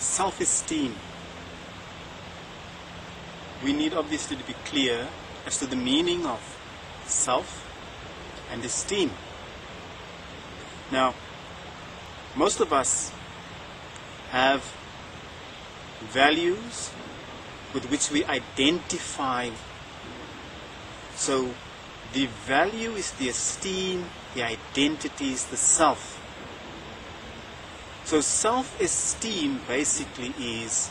self-esteem. We need obviously to be clear as to the meaning of self and esteem. Now, most of us have values with which we identify. So the value is the esteem, the identity is the self. So self-esteem basically is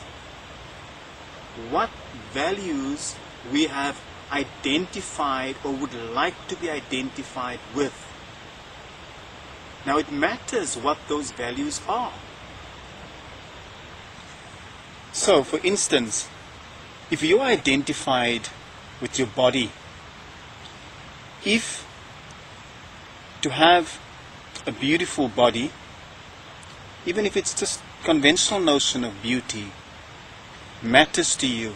what values we have identified or would like to be identified with. Now it matters what those values are. So for instance, if you are identified with your body, if to have a beautiful body, even if it's just conventional notion of beauty, matters to you,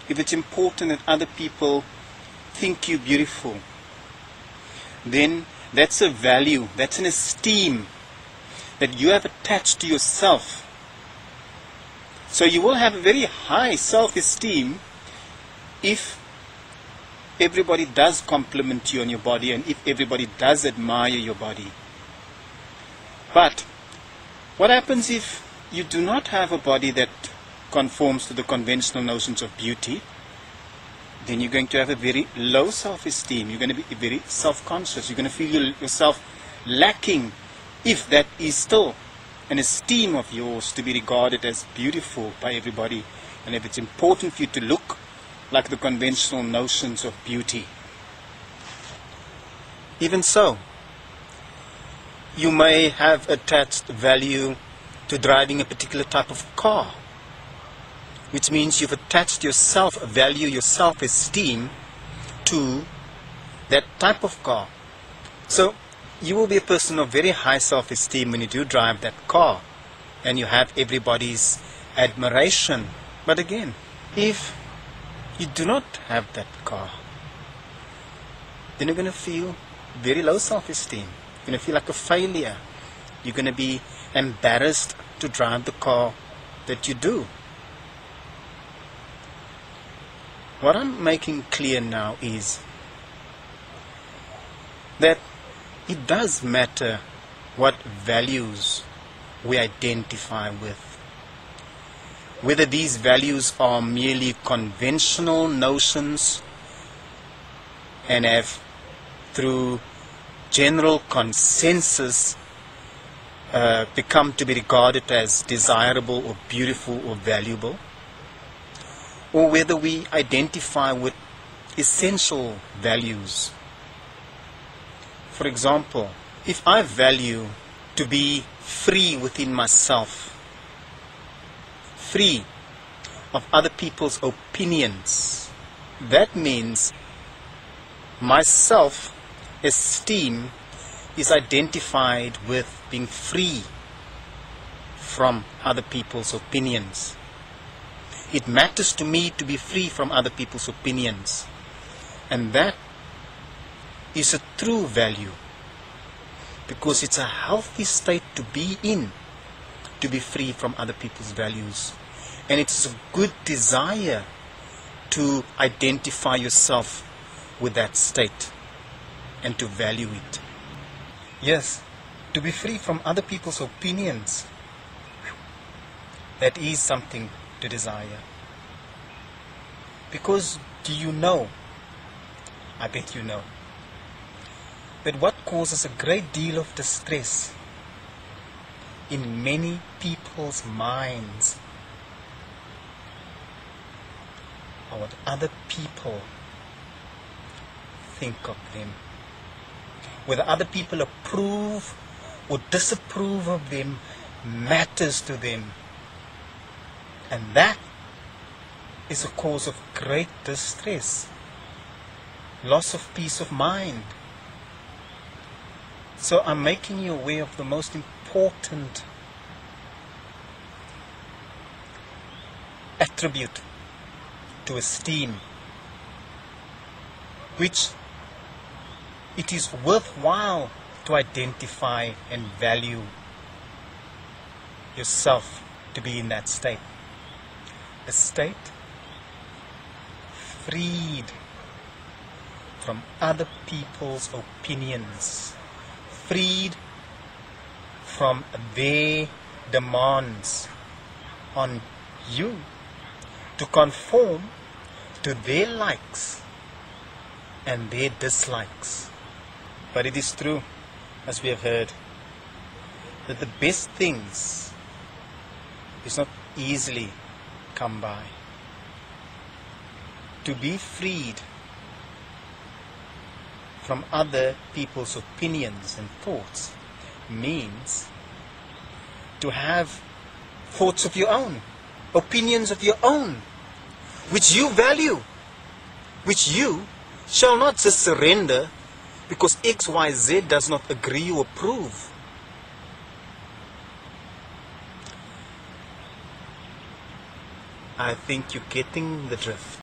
if it's important that other people think you beautiful, then that's a value, that's an esteem that you have attached to yourself. So you will have a very high self-esteem if everybody does compliment you on your body and if everybody does admire your body. But what happens if you do not have a body that conforms to the conventional notions of beauty? Then you're going to have a very low self-esteem. You're going to be very self-conscious. You're going to feel yourself lacking if that is still an esteem of yours to be regarded as beautiful by everybody, and if it's important for you to look like the conventional notions of beauty. Even so, you may have attached value to driving a particular type of car, which means you've attached your self-value, your self-esteem to that type of car. So you will be a person of very high self-esteem when you do drive that car and you have everybody's admiration. But again, if you do not have that car, then you're going to feel very low self-esteem. You're going to feel like a failure. You're going to be embarrassed to drive the car that you do. What I'm making clear now is that it does matter what values we identify with. Whether these values are merely conventional notions and have, through general consensus, become to be regarded as desirable or beautiful or valuable, or whether we identify with essential values. For example, if I value to be free within myself, free of other people's opinions, that means my self-esteem is identified with being free from other people's opinions. It matters to me to be free from other people's opinions, and that is a true value, because it's a healthy state to be in, to be free from other people's values. And it's a good desire to identify yourself with that state and to value it. Yes, to be free from other people's opinions, that is something to desire. Because do you know, I bet you know, that what causes a great deal of distress in many people's minds are what other people think of them. Whether other people approve or disapprove of them matters to them. And that is a cause of great distress, loss of peace of mind. So I'm making you aware of the most important attribute to esteem, which it is worthwhile to identify and value yourself to be in that state. A state freed from other people's opinions, freed from their demands on you to conform to their likes and their dislikes. But it is true, as we have heard, that the best things is not easily come by. To be freed from other people's opinions and thoughts means to have thoughts of your own, opinions of your own, which you value, which you shall not just surrender because XYZ does not agree or approve. I think you're getting the drift.